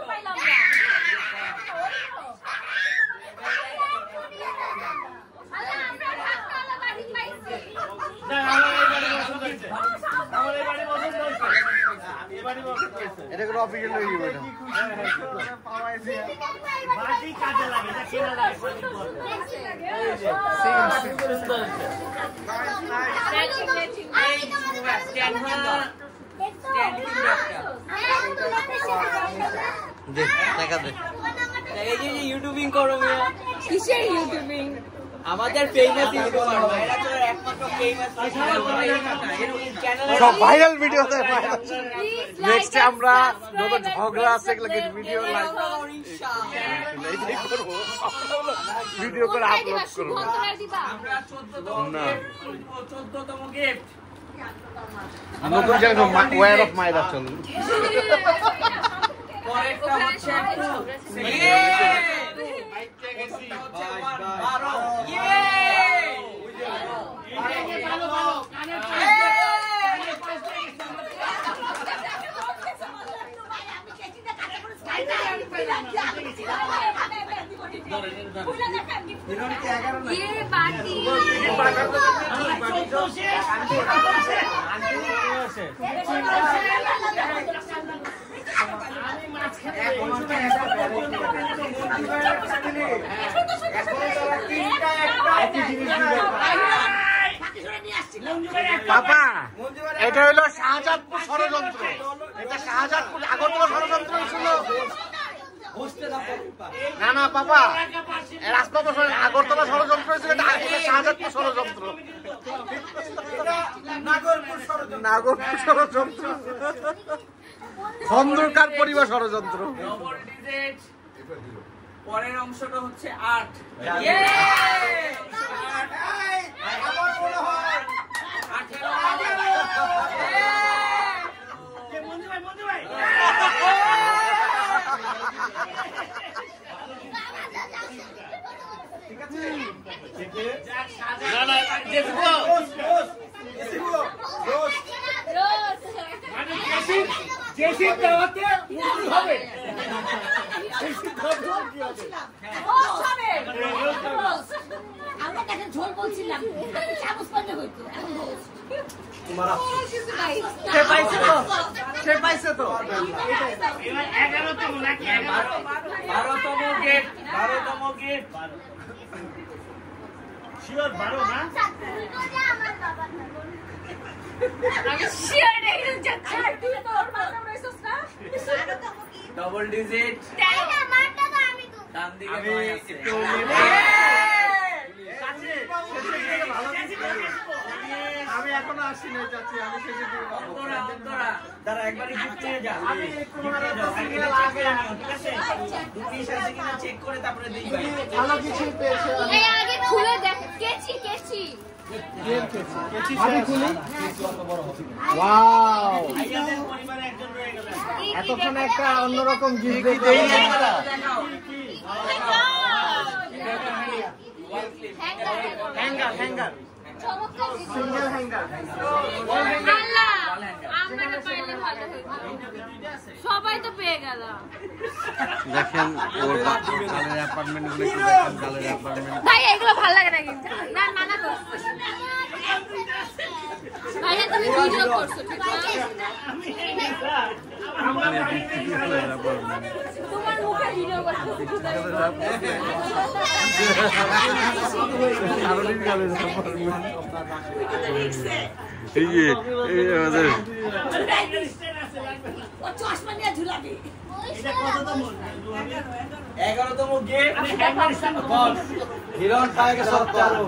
পাইলাম না। আল্লাহ আমরা ঢাকনাওয়ালা বাটি পাইছি। এটা কোনো অফিসিয়াল হয়ে গেল এটা বাটি কাজে লাগে এটা কেনা লাগে দেখা দে এই যে ইউটিউবিং করো মিয়া কিসের ইউটিউবিং? আমাদের ফেমাস ইউটিউবার ভাইরা তো একমাত্র ফেমাস সব ভাইরাল ভিডিও নেক্সট আমরা যত ঝগড়া আছে এগুলো ভিডিও লাইভ ভিডিও করে আপলোড করব আমরা 14তম গিফট নতুন চ্যানেল ওয়্যার অফ মাইরা চলুন পরেরটা হচ্ছে একটু পাপা এটা হলো শাহজাদপুর ষড়যন্ত্র, এটা শাহজাদপুর আগরতলা ষড়যন্ত্র ছিল। না না পাপা, রাজপাপা আগরতলা ষড়যন্ত্র হয়েছিল, এটা শাহজাদপুর ষড়যন্ত্র, নাগরপুর ষড়যন্ত্র, খন্দকার পরিবার ষড়যন্ত্র। পরের অংশটা হচ্ছে 8। ঝোল বলছিলাম সে পাইছে তো, সে পাইছে তো। 11তম নাকি 12তম গেট, 12তম গেট, শিওর 12 না? ডবল ডিজিট ডান দিকে আমি এখনো আসি নাই চাচি, আমি শেষে দাঁড়া একবারই গিফট নিয়ে যা। চেক করে তারপরে দেখবি ভালো কিছু পেয়েছে। আগে খুলে দেখ কেচি কেচি আমি খুলি। ওয়াও, পরিবারে একজন রয়ে গেল। এতক্ষণে একটা অন্যরকম গিফট দেই। Hanger, hanger, single hanger. সবাই তো পেয়ে গেল। দেখেন ওর গালের অ্যাপার্টমেন্ট গুলো একটু দেখেন, গালের অ্যাপার্টমেন্ট। ভাই এগুলো ভালো লাগে না কিন্তু। না মানা তো। ভাইয়া তুমি ভিডিও করছো ঠিক আছে? তোমার মুখে ভিডিও করছো। এই যে আমাদের ও চশমা নিয়ে ঝুলাবি। এটা কততম? 11তম গেট বল হিরণ পায়গে সব চালু।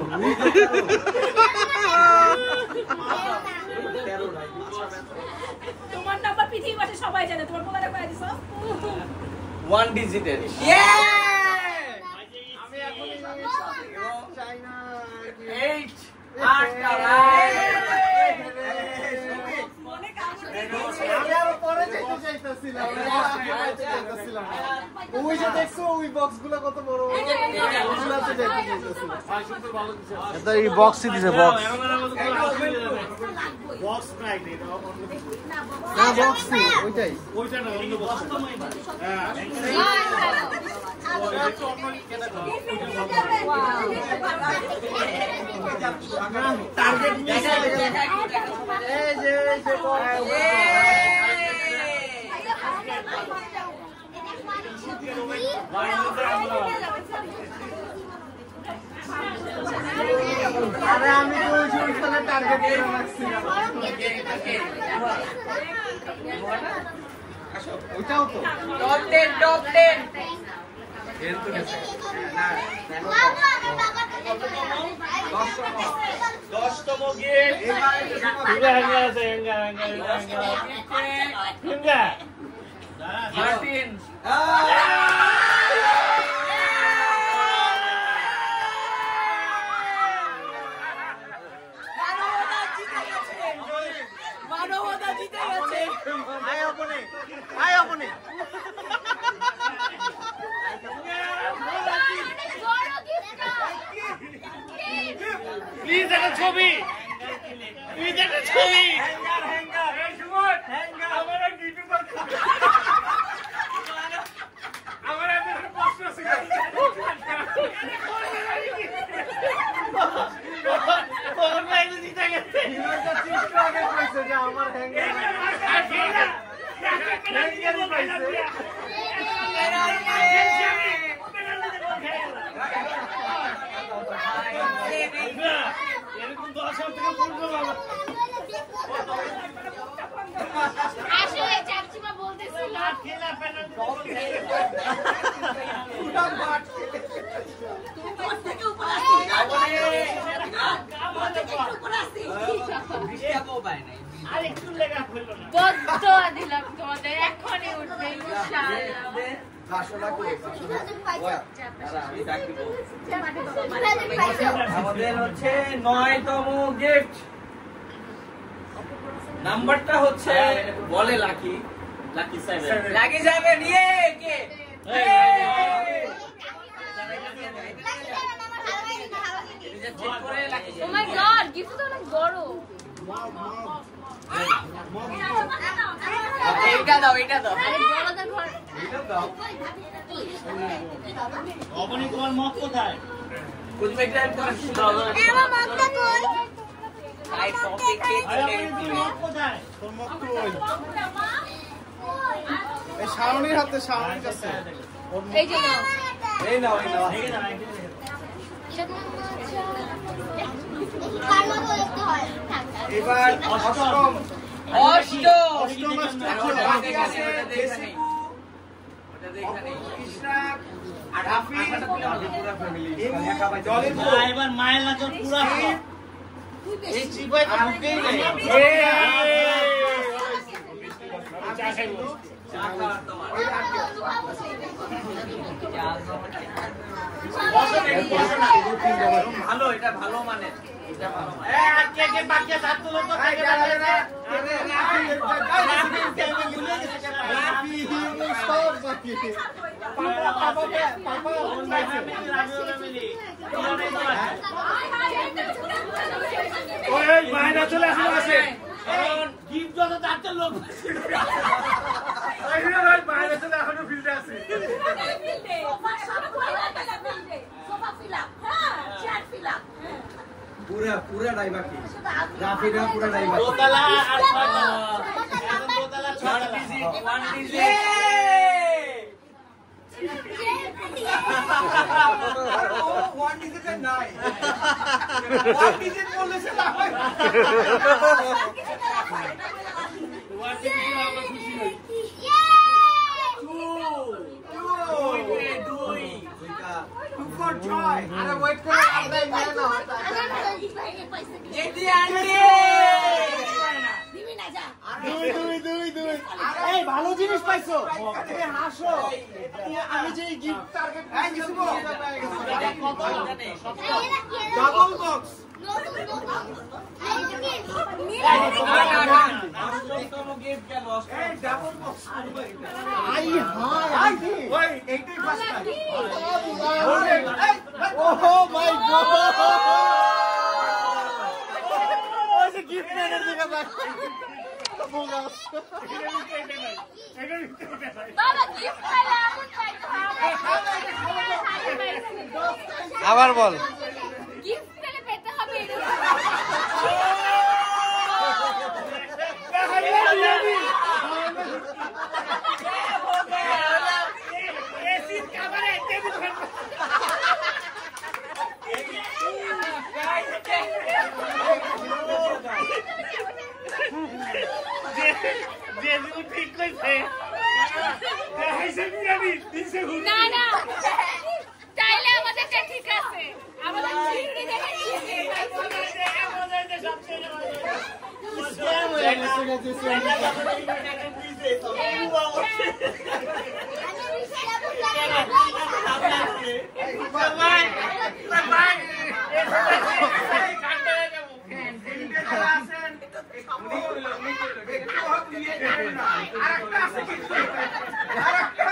তোমার নাম্বার পৃথিবীর পাশে সবাই জানে। তোমার মোবাইলে কয়ে দিছো? 1 ডিজিটের। আমি এখন চাই না। 8 আমি আরো পরে যেতে চাইতেছিলাম। ওই যে দেখছো ওই বক্স গুলো কত বড় বড়, ওগুলাতে যেতে চাইতেছিলাম। এটা এই বক্সই দিছে, বক্স। বক্স রাইট এটা না বক্স নেই, ওইটাই। ওইটা না অন্য বক্স। টার্গেট মিস হয়ে গেল। এই যে আরে আমি তো ওই অনুষ্ঠানে টার্গেট করে রাখছিলাম। ওইটাও তো টপ 10 টপ 10 10তম গেট হ্যাঙ্গার আছে, হ্যাঙ্গার 13 মানবতা জিতে গেছে। আয় আপনি, আয় আপনি। প্লিজ একটা ছবি, প্লিজ একটা ছবি। এই সুমন, আমার এক ইউটিউবার আমার একটা প্রশ্ন ছিল। ওর বাইরে জিতে গেছে। হিরোটা চিত্র আগে কইছে যে আমার হ্যাঙ্গার হ্যাঙ্গারই পাইছে। এরকম 10 থেকে পড়বো বাবা। আসলে চাচিমা বলতেছিল খেলা পেনা আর একটু লেগা হইলো না। বদ্ধ দিলাম তোমাদের এখনই উঠবে ইনশাআল্লাহ। আমাদের হচ্ছে 9তম গিফট। নাম্বারটা হচ্ছে বলে লাকি 7। লাকি 7 নিয়ে কে? ও মাই গড, গিফট তো অনেক বড়। এইটা দাও, এইটা দাও। আরে বড়দের ঘর। এইটা দাও। অবনী তোমার মত কোথায়? कुछ में टाइम कर दाও। আমার মগটা কই? আই কপি কেক আরে অবনী তোমার মত কোথায়? তোর মত কই? এই শাওনির হাতে, শাওনির কাছে। এই যে নাও। এই নাও, এই নাও। দেখে দাও, দেখে দাও। কার মতো দেখতে হয়? এবার অষ্টম অষ্টম অষ্টম এবার মায়ের লাগা পুরা এই চিবাই তো ঢুকেই নাই। চা খাইবো। ভালো, এটা ভালো মানে। এটা ভালো মানে। কে কে বাকি আছে হাত তুলো তো। কে কে বাকি আছে? সব বাকি। ওই মায়েরা চলে আসে। এখন গিফট যত তাতে লোক মায়েরা চলে এখনো ফিল্ডে আছে। পুরা ডাইবাকি রাফিরা পুরা ডাইবাকি দোতলা আর ছয়তলা। এখন দোতলা ছয়তলা। One digit. One digit এর নাই। One digit বলেছে না। তোমার কি কিছু আমরা খুশি হই। Two for joy. আরে wait করো, আপনাই মেরে নাও। এটি আন্টি। দুই এই ভালো জিনিস পাইছো তুমি হাসো আমি যে গিফট টার্গেট ডাবল বক্স আই হাই ওই এইটাই first time oh my God ওই যে গিফট ম্যানের দিকে দেখ বাবা গিফট পাইলে আমন পাইতো। আবার বল। গিফট পেলে পেতে হবে ঠিক কইছে। না না তাইলে আমাদেরটা ঠিক আছে। আমাদের চিংড়ি দেখে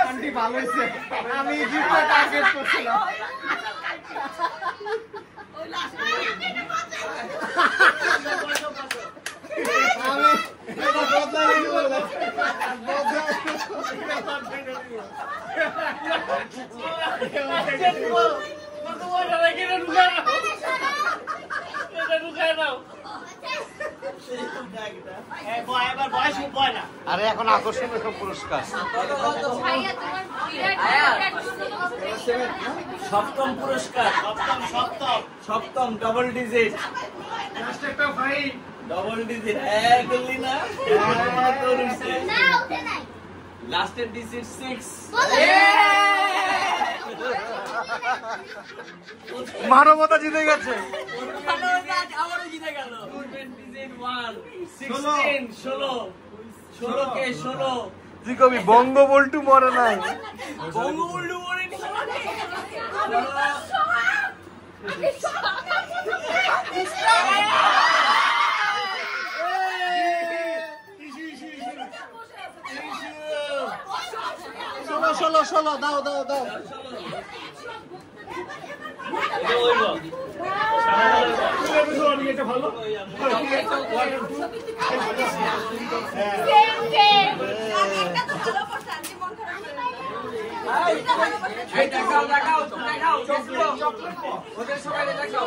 আন্টি ভালো হয়েছে আমি গিফট টার্গেট করছিলাম আমি আরে এখন আকর্ষণীয় সব পুরস্কার। ভাইয়া তোমার বিরাট সপ্তম পুরস্কার, সপ্তম ডাবল ডিজিট। লাস্ট একটা ফাইট ডবল ডিজিট হ্যাঁ করলি না হ্যাঁ তোর উঠছে না ওঠে নাই লাস্টের ডিজিট 6 মানবতা জিতে গেছে। আবারও জিতে গেল ডিজিট 1 16 16 কে 16 তুই কবি বঙ্গবল্টু মরে নাই। বঙ্গবন্ধু মরেনি ষোলো ষোলো দাও দাও দাও এটা ভালো ওদের সবাই দেখাও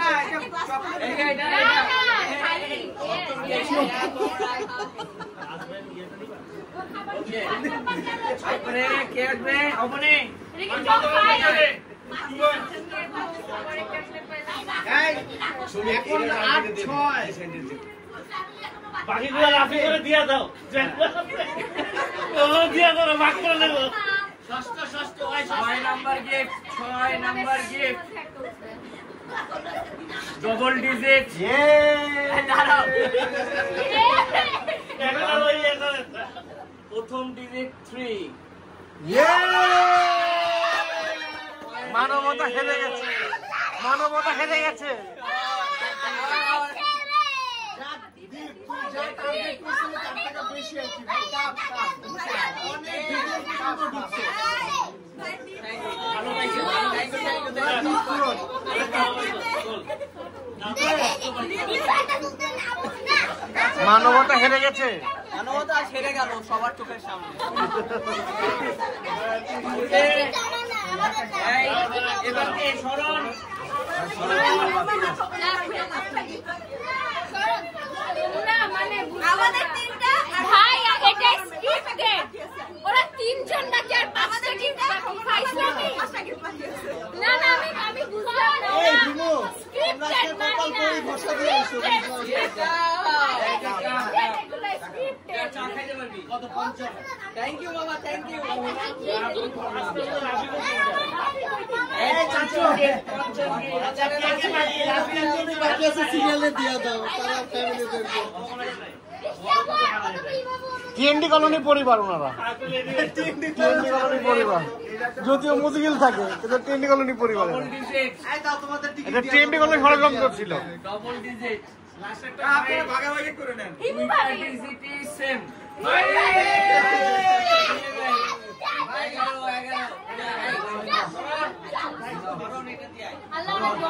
না এটা কে আসবে ওপেনে এখন 8-6 বাকিগুলো রাফি করে দিয়া দাও দিয়া দাও ভাগ করে নেবো ষষ্ঠ 6 number gift 6 number gift double digit প্রথম ডিজিট 3 মানবতা হেরে গেছে, মানবতা হেরে গেছে। মানবতা হেরে গেছে, মানবতা হেরে গেল সবার চোখের সামনে। এবার কে শরণ আমাদের তিনটা ভাই এটা স্ক্রিপ্টেড ওরা তিনজন নাকি আর পাঁচটা গিফট দেখো ফাইজলামি না না আমি বুঝলাম না এই দিমু আমরা সে কপাল কই ভাষা দিয়ে আইছো চা খাইতে পারবি কত 50 থ্যাংক ইউ বাবা থ্যাংক ইউ এই চাচু বাকি আছে সিরিয়ালে দিয়া দাও তারা ফ্যামিলিদেরকে। টিএনডি কলোনি পরিবার ওনারা, টিএনডি কলোনি পরিবার, যদিও মুজিগিল থাকে কিন্তু টিএনডি কলোনি পরিবার। ডবল ডিজিট এটা টিএনডি কলোনি ষড়যন্ত্র ছিল। ডবল ডিজিট আপনারা ভাগাভাগি করে নেন দুইটা ডিজিট সেম আল্লাহ বড়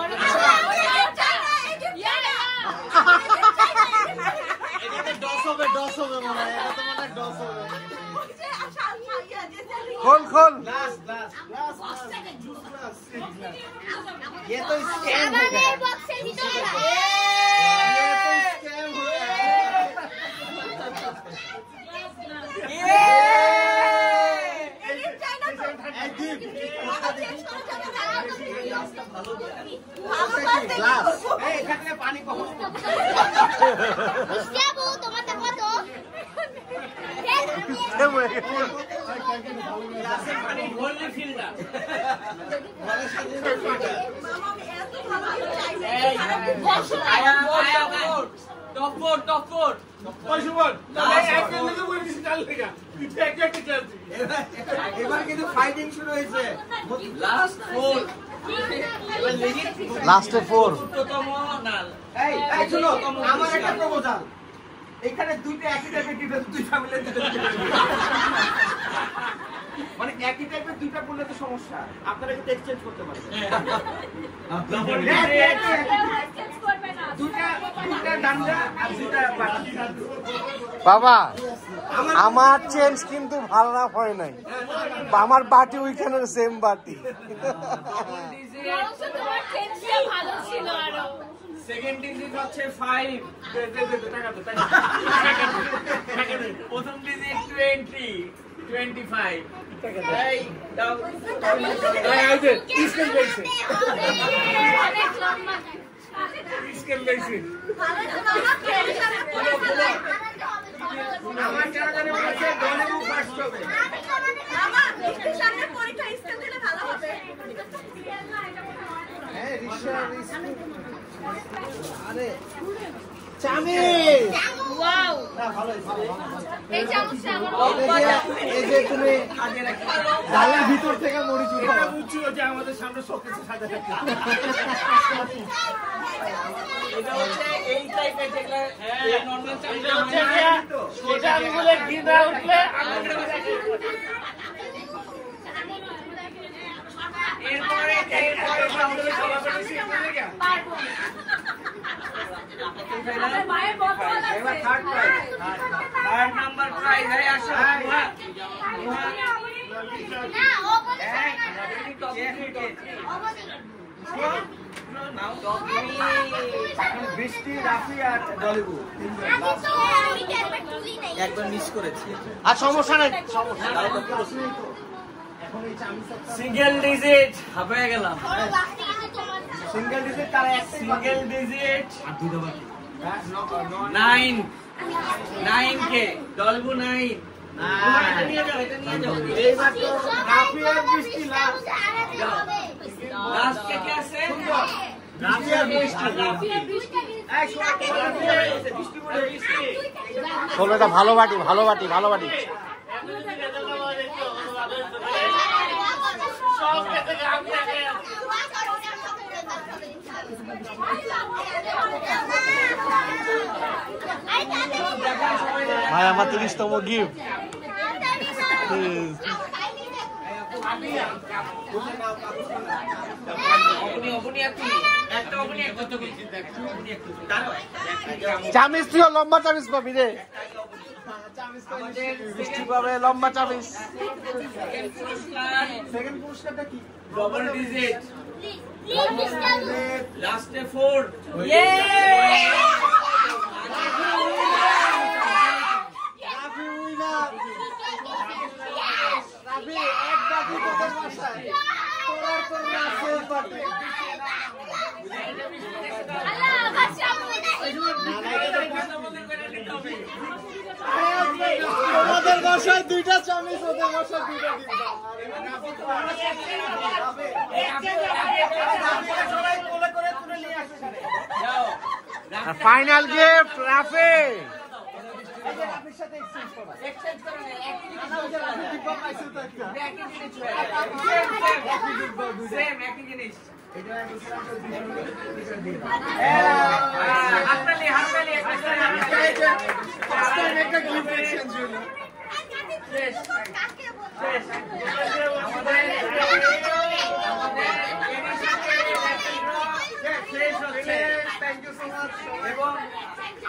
এটাতে ডস হবে মনে হয়, এটা তো মনে হয় ডস হবে। খোল খোল ये तो स्कैम हो गया, আমাদের বক্সের ভিতরে ये तो स्कैम हो गया। গ্লাস এখানে পানি কম যাবো তোমারটা কত পানি ভরলে ফিল্টার এবার কিন্তু ফাইটিং শুরু হয়েছে। লাস্ট 4 লাস্টে 4 এই শুনো, আমার একটা প্রপোজাল, এখানে দুইটা একই টাইপের ডিফেন্স, দুই ফ্যামিলির মানে একই টাইপের দুইটা পড়লে তো সমস্যা, আপনারা কিন্তু এক্সচেঞ্জ করতে পারেন। দুইটা ডান্ডা আর দুইটা বাটি। বাবা আমার চেঞ্জ কিন্তু ভালো না হয় নাই, আমার বাটি ওইখানের সেম বাটি। তোমার চেঞ্জটা ভালো ছিল আরো সেকেন্ড ডিজিট হচ্ছে 5 প্রথম ডিজিট 20 25 এই দাও অনেক লম্বা স্কেল লইছি আমার কেন জানি মনে হচ্ছে দলেবু ফার্স্ট হবে মামা একটু সামনে পরীক্ষা স্কেল দিলে ভালো হবে হ্যাঁ রিশা আরে চামিচ ওয়াও না ভালো এই চামচটা আমার এই যে তুমি ডালের ভিতর থেকে মরিচ উঠাও বুঝছি যে আমাদের সামনে শোকেসে সাজা থাকে এটা হচ্ছে এই টাইপের যেগুলা এই নরমাল চামচটা হচ্ছে এটা আঙ্গুলে ঘি না উঠলে আঙ্গুলে এরপরে আমাদের সভাপতি সিস্টেমে কি পারবো আমার মায়ের বদল আছে এবার third prize third number prize এই আসো না ও বলে বৃষ্টি রাফি আর দলেবু আমি ক্যারবেট তুলি নাই একবার মিস করেছি আর সমস্যা নাই এখন এই চামিচটা সিঙ্গেল ডিজিট হবে গেলাম বড় বাকি আছে তোমার সিঙ্গেল ডিজিট তার এক সিঙ্গেল ডিজিট আর দুটো বাকি 9 9 কে ডলবু 9 এটা নিয়ে যাও এইবার তো রাফি আর বৃষ্টি লাস্ট লাস্ট কে কে আছে রাফি আর বৃষ্টি এই শোনা বৃষ্টি বলে শোনো এটা ভালো বাটি ভালো বাটি ভালো বাটি সব খেতে আমি আগে ভাই আমার 30তম গিফট অবনি আপনি একটা অবনি কত কিছু দেখো চামিচ তুইও লম্বা চামিচ পাবি রে বৃষ্টি পাবে লম্বা চামিচ সেকেন্ড পুরস্কারটা কি ডবল ডিজিট লাস্টে 4 রাফি উইনার রাফি এক বাকি তোদের বাসায় তোরার তোর সেল পার্টি আল্লাহ বাচ্চা আমি তোমাদের বাসায় দুইটা চামিচ ওদের বাসায় দুইটা ডিব্বা সবাই কোলে করে তুলে নিয়ে আসে ফাইনাল গিফট রাফি রাফির সাথে এক্সচেঞ্জ করো ডিব্বা পাইছো তো একটা সেম একই জিনিস এটা হাততালি হাততালি একটা গিফট এক্সচেঞ্জ হলো থ্যাংক ইউ সো মাচ এবং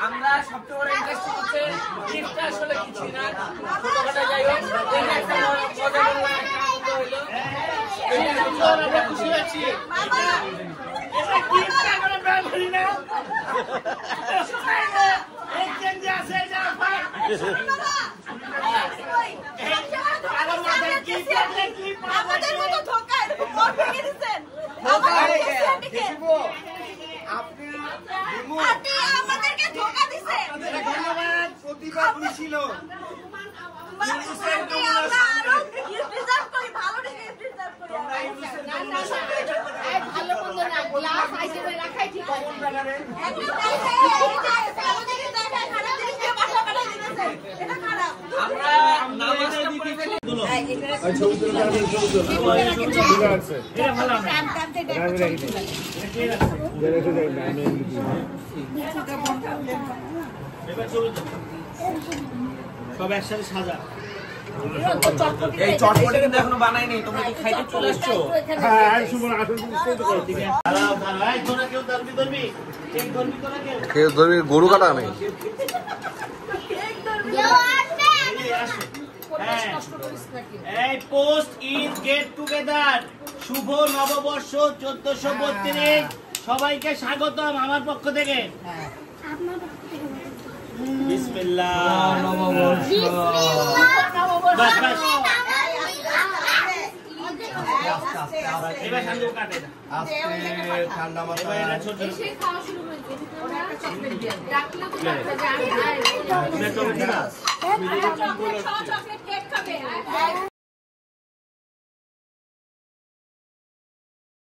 আমরা সবচেয়ে বড় ইন্টারেস্টিং হচ্ছে গিফটটা আসলে কিছু না ছোটখাটো যাই হোক এটা একটা মজা করলাম একটা আনন্দ হইলো আমরা খুশি আছি এটা গিফটটা করে ব্যাপারই না এক্সচেঞ্জ আছে যা ভাই আমাদের মতো ধোকা ভোট ভেঙে দিচ্ছেন আপনি আমাদেরকে ধোকা দিচ্ছেন ধন্যবাদ প্রতিবাদ মিছিল আমরা আরো ডিজার্ভ করি ভালো ডিজার্ভ করি ভালো মন্দ না গ্লাস আইটেমে রাখাই ঠিক আছে আমরা নামাজটা পড়ে ফেলি সব একসাথে সাজা এই চটপটি কিন্তু এখনো বানাইনি তোমরা কি খাইতে চলে আসছো কেউ ধরবি গরু কাটা নেই এই পোস্ট ইজ গেট টুগেদার শুভ নববর্ষ 1432 সবাইকে স্বাগতম আমার পক্ষ থেকে বিসমিল্লাহ নববর্ষ বাস বাস আস্তে আস্তে আবার এবার শান্ত কাটে না আস্তে ঠান্ডা এবার এটা মাথায় ছোট এসে খাওয়া শুরু হয়েছে ডাকলে তো চকলেট চকলেট কেক খাবে